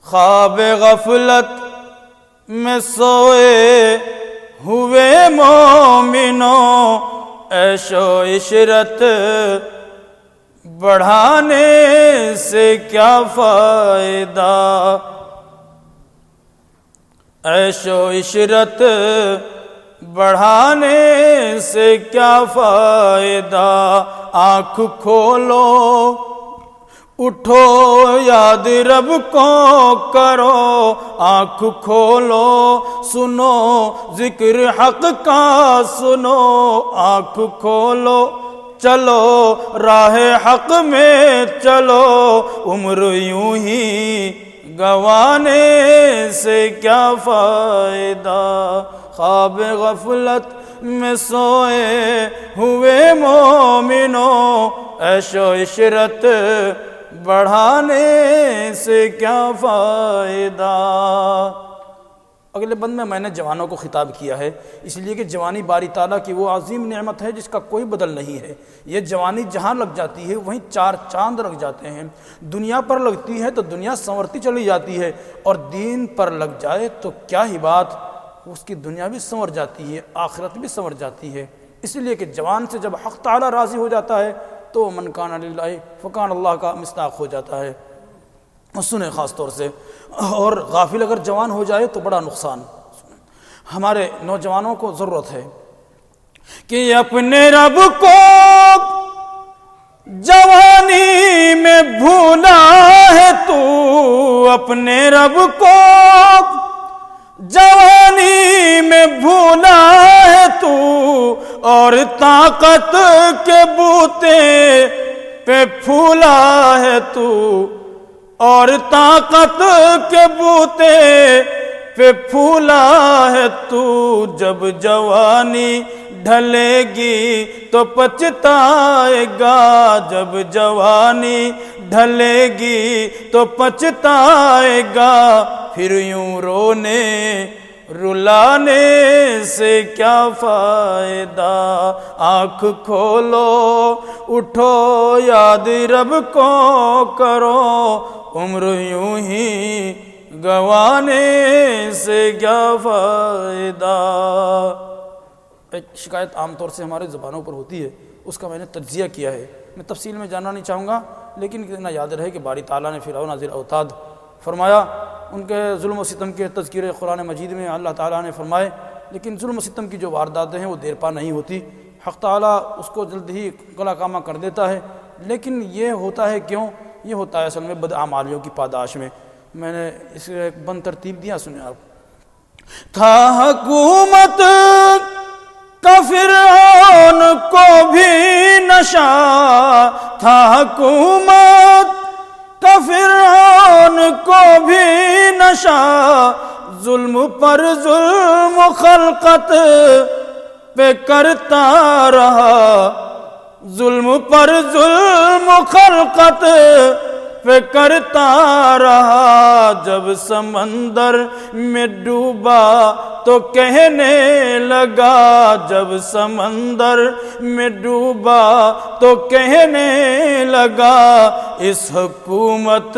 خواب غفلت میں سوئے ہوئے مومنوں، عیش و عشرت بڑھانے سے کیا فائدہ، عیش و عشرت بڑھانے سے کیا فائدہ، آنکھ کھولو اٹھو یاد رب کو کرو، آنکھ کھولو سنو ذکر حق کا سنو، آنکھ کھولو چلو راہ حق میں چلو، عمر یوں ہی گنوانے سے کیا فائدہ، خواب غفلت میں سوئے ہوئے مومنوں، عیش و عشرت بڑھانے سے کیا فائدہ۔ اگلے بند میں نے جوانوں کو خطاب کیا ہے، اس لیے کہ جوانی باری تعالیٰ کی وہ عظیم نعمت ہے جس کا کوئی بدل نہیں ہے۔ یہ جوانی جہاں لگ جاتی ہے وہیں چار چاند لگ جاتے ہیں، دنیا پر لگتی ہے تو دنیا سنورتی چلی جاتی ہے، اور دین پر لگ جائے تو کیا ہی بات، اس کی دنیا بھی سنور جاتی ہے، آخرت بھی سنور جاتی ہے۔ اس لیے کہ جوان سے جب حق تعالیٰ راضی ہو جاتا ہے تو من کان للہ فکان اللہ کا مصداق ہو جاتا ہے، سنیں خاص طور سے۔ اور غافل اگر جوان ہو جائے تو بڑا نقصان۔ ہمارے نوجوانوں کو ضرورت ہے کہ اپنے رب کو جوانی میں بھولا ہے تو، اپنے رب کو جوانی میں بھولا ہے تو، اور طاقت کے بوتے پہ پھولا ہے تو، اور طاقت کے بوتے پہ پھولا ہے تو، جب جوانی ڈھلے گی تو پچھتائے گا، جب جوانی ڈھلے گی تو پچھتائے گا، پھر یوں رونے رلانے سے کیا فائدہ، آنکھ کھولو اٹھو یاد رب کو کرو، عمر یوں ہی گنوانے سے کیا فائدہ۔ ایک شکایت عام طور سے ہمارے زبانوں پر ہوتی ہے، اس کا میں نے تجزیہ کیا ہے، میں تفصیل میں جاننا نہیں چاہوں گا، لیکن اتنا یاد رہے کہ باری تعالیٰ نے فرعون ذی الاوتاد فرمایا، ان کے ظلم و ستم کے تذکرے قرآن مجید میں اللہ تعالیٰ نے فرمائے، لیکن ظلم و ستم کی جو وارداتیں ہیں وہ دیر پا نہیں ہوتی، حق تعالیٰ اس کو جلد ہی گلا کامہ کر دیتا ہے۔ لیکن یہ ہوتا ہے کیوں؟ یہ ہوتا ہے اصل میں بدعمالیوں کی پاداش میں۔ میں نے اس ایک بند ترتیب دیا، سنیں آپ۔ تھا حکومت کا فرعون کو بھی نشہ، تھا حکومت کا فرعون کو بھی نشہ، ظلم پر ظلم خلقت پہ کرتا رہا، ظلم پر ظلم خلقت پہ کرتا رہا، جب سمندر میں ڈوبا تو کہنے لگا، جب سمندر میں ڈوبا تو کہنے لگا، اس حکومت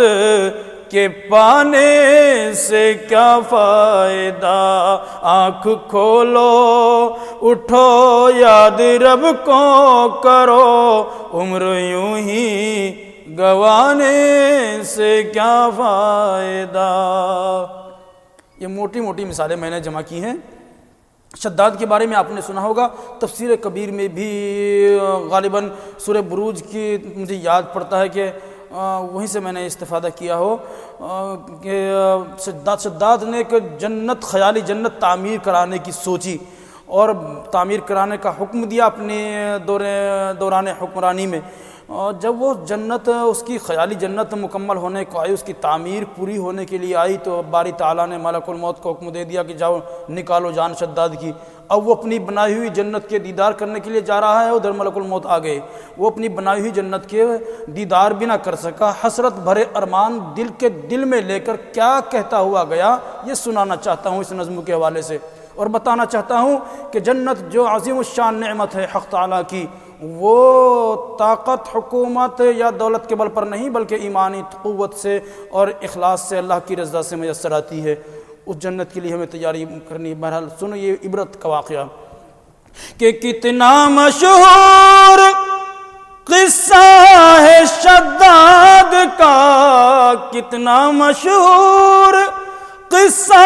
کے پانے سے کیا فائدہ، آنکھ کھولو اٹھو یاد رب کو کرو، عمر یوں ہی گنوانے سے کیا فائدہ۔ یہ موٹی موٹی مثالیں میں نے جمع کی ہیں۔ شداد کے بارے میں آپ نے سنا ہوگا، تفسیر کبیر میں بھی غالباً سورہ بروج کی مجھے یاد پڑتا ہے کہ وہیں سے میں نے استفادہ کیا ہو کہ شداد نے ایک جنت، خیالی جنت تعمیر کرانے کی سوچی اور تعمیر کرانے کا حکم دیا اپنے دوران حکمرانی میں۔ جب وہ جنت، اس کی خیالی جنت مکمل ہونے کو آئی، اس کی تعمیر پوری ہونے کے لیے آئی، تو باری تعالیٰ نے ملک الموت کو حکم دے دیا کہ جاؤ نکالو جان شداد کی۔ اب وہ اپنی بنائی ہوئی جنت کے دیدار کرنے کے لیے جا رہا ہے، ادھر ملک الموت آ گئے، وہ اپنی بنائی ہوئی جنت کے دیدار بھی نہ کر سکا، حسرت بھرے ارمان دل کے دل میں لے کر کیا کہتا ہوا گیا، یہ سنانا چاہتا ہوں اس نظم کے حوالے سے، اور بتانا چاہتا ہوں کہ جنت جو عظیم الشان نعمت ہے حق تعالیٰ کی، وہ طاقت حکومت یا دولت کے بل پر نہیں بلکہ ایمانی قوت سے اور اخلاص سے اللہ کی رضا سے میسر آتی ہے۔ اس جنت کے لیے ہمیں تیاری کرنی ہے۔ بہرحال سنو یہ عبرت کا واقعہ کہ کتنا مشہور قصہ ہے شداد کا، کتنا مشہور قصہ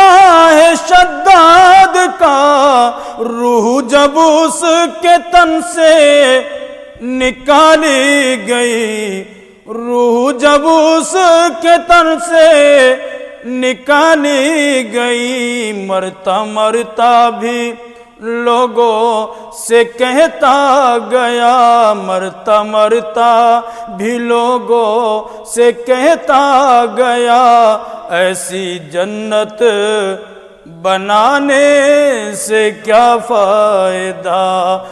ہے شداد کا، روح جب اس کے تن سے نکالی گئی، روح جب اس کے تن سے نکالی گئی، مرتا مرتا بھی لوگوں سے کہتا گیا، مرتا مرتا بھی لوگوں سے کہتا گیا، ایسی جنت بنانے سے کیا فائدہ،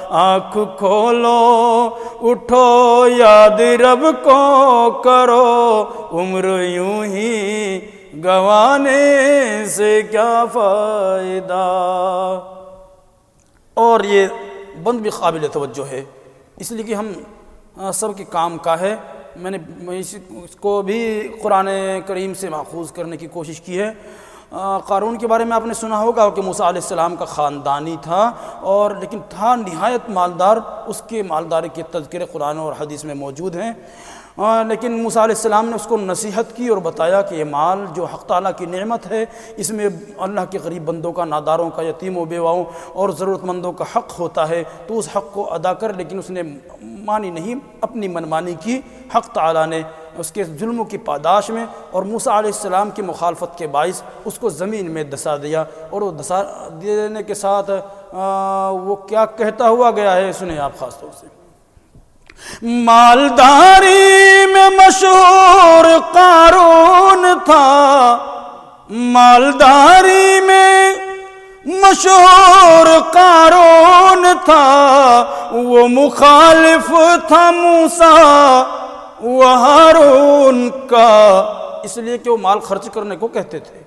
آنکھ کھولو اٹھو یاد رب کو کرو، عمر یوں ہی گنوانے سے کیا فائدہ۔ اور یہ بند بھی قابل توجہ ہے، اس لیے کہ ہم سب کے کام کا ہے۔ میں نے اس کو بھی قرآن کریم سے ماخوذ کرنے کی کوشش کی ہے۔ قارون کے بارے میں آپ نے سنا ہوگا کہ موسیٰ علیہ السلام کا خاندانی تھا، اور لیکن تھا نہایت مالدار، اس کے مالداری کے تذکرے قرآن اور حدیث میں موجود ہیں۔ لیکن موسیٰ علیہ السلام نے اس کو نصیحت کی اور بتایا کہ یہ مال جو حق تعالیٰ کی نعمت ہے، اس میں اللہ کے غریب بندوں کا، ناداروں کا، یتیموں بیواؤں اور ضرورت مندوں کا حق ہوتا ہے، تو اس حق کو ادا کر، لیکن اس نے مانی نہیں، اپنی منمانی کی۔ حق تعالیٰ نے اس کے ظلموں کی پاداش میں اور موسیٰ علیہ السلام کی مخالفت کے باعث اس کو زمین میں دھسا دیا، اور وہ دھسا دینے کے ساتھ وہ کیا کہتا ہوا گیا ہے، سنیں آپ خاص طور سے۔ مالداری میں مشہور قارون تھا، مالداری میں مشہور قارون تھا، وہ مخالف تھا موسیٰ و ہارون کا، اس لیے کہ وہ مال خرچ کرنے کو کہتے تھے۔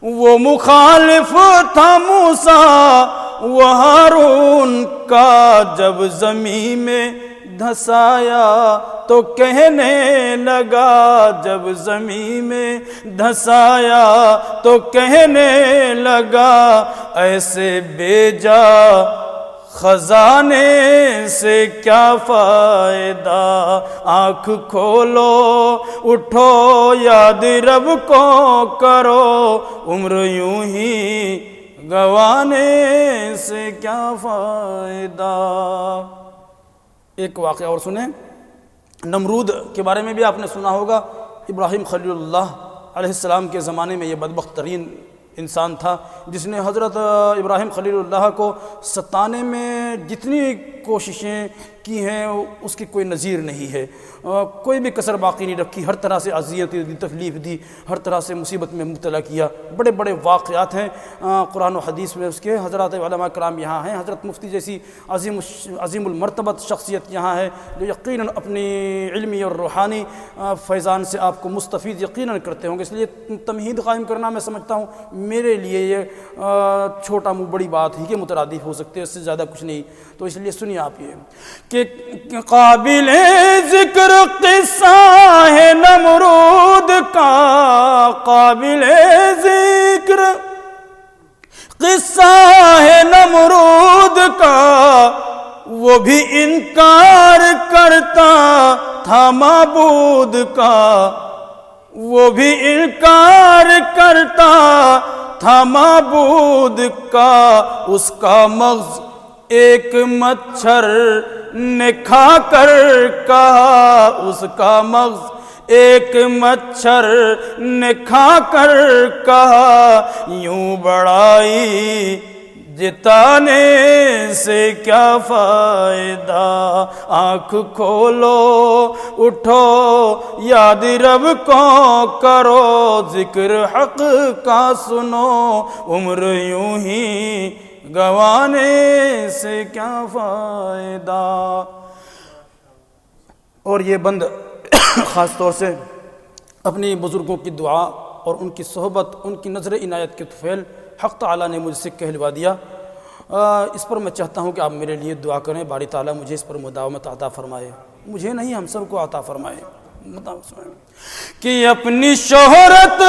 وہ مخالف تھا موسیٰ و ہارون کا، جب زمین میں دھسایا تو کہنے لگا، جب زمین میں دھسایا تو کہنے لگا، ایسے بے جا خزانے سے کیا فائدہ، آنکھ کھولو اٹھو یاد رب کو کرو، عمر یوں ہی گنوانے سے کیا فائدہ۔ ایک واقعہ اور سنیں، نمرود کے بارے میں بھی آپ نے سنا ہوگا۔ ابراہیم خلیل اللہ علیہ السلام کے زمانے میں یہ بدبخت ترین انسان تھا، جس نے حضرت ابراہیم خلیل اللہ کو ستانے میں جتنی کوششیں کی ہیں اس کی کوئی نظیر نہیں ہے، کوئی بھی کسر باقی نہیں رکھی، ہر طرح سے اذیت دی، تکلیف دی، ہر طرح سے مصیبت میں مبتلا کیا۔ بڑے بڑے واقعات ہیں قرآن و حدیث میں اس کے، حضرات علماء کرام یہاں ہیں، حضرت مفتی جیسی عظیم المرتبت شخصیت یہاں ہے جو یقیناً اپنی علمی اور روحانی فیضان سے آپ کو مستفید یقیناً کرتے ہوں گے۔ اس لیے تمہید قائم کرنا میں سمجھتا ہوں میرے لیے یہ چھوٹا منہ بڑی بات ہی کے مترادف ہو سکتے ہیں، اس سے زیادہ کچھ نہیں۔ تو اس لیے سنیے آپ یہ کہ قابل ذکر قصہ ہے نمرود کا، قابل ذکر قصہ ہے نمرود کا، وہ بھی انکار کرتا تھا معبود کا، وہ بھی انکار کرتا تھا معبود کا، اس کا مغز ایک مچھر نے کھا کر کہا، اس کا مغز ایک مچھر نے کھا کر کہا، یوں بڑائی جتانے سے کیا فائدہ، آنکھ کھولو اٹھو یاد رب کو کرو، ذکر حق کا سنو، عمر یوں ہی گنوانے سے کیا فائدہ۔ اور یہ بند خاص طور سے اپنی بزرگوں کی دعا اور ان کی صحبت، ان کی نظر عنایت کے طفیل حق تعالیٰ نے مجھ سے کہلوا دیا۔ اس پر میں چاہتا ہوں کہ آپ میرے لیے دعا کریں، باری تعالیٰ مجھے اس پر مداومت عطا فرمائے، مجھے نہیں ہم سب کو عطا فرمائے۔ کہ اپنی شہرت،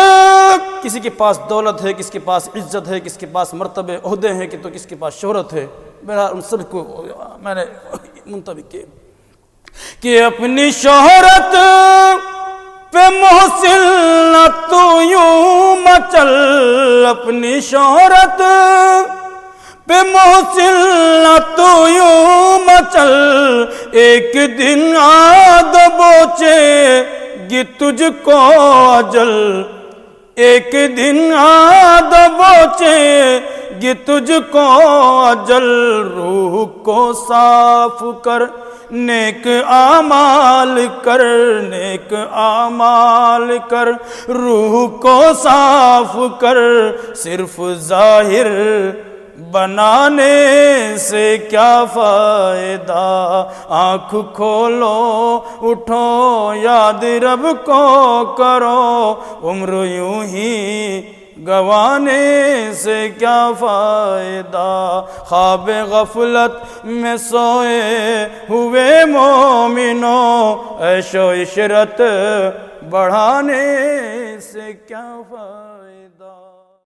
کسی کے پاس دولت ہے، کس کے پاس عزت ہے، کس کے پاس مرتبے عہدے ہیں، تو کس کے پاس شہرت ہے، میرا ان سب کو میں نے منطبق کیا کہ اپنی شہرت پہ محسن نہ تو یوں مچل، اپنی شہرت پہ محسن نہ تو یوں مچل، ایک دن آد بوچے گی تجھ کو اجل، ایک دن آد بوچے گی تجھ کو اجل، روح کو صاف کر نیک اعمال کر، نیک اعمال کر، روح کو صاف کر، صرف ظاہر بنانے سے کیا فائدہ، آنکھ کھولو اٹھو یاد رب کو کرو، عمر یوں ہی گوانے سے کیا فائدہ، خواب غفلت میں سوئے ہوئے مومنوں، عیش و عشرت بڑھانے سے کیا فائدہ۔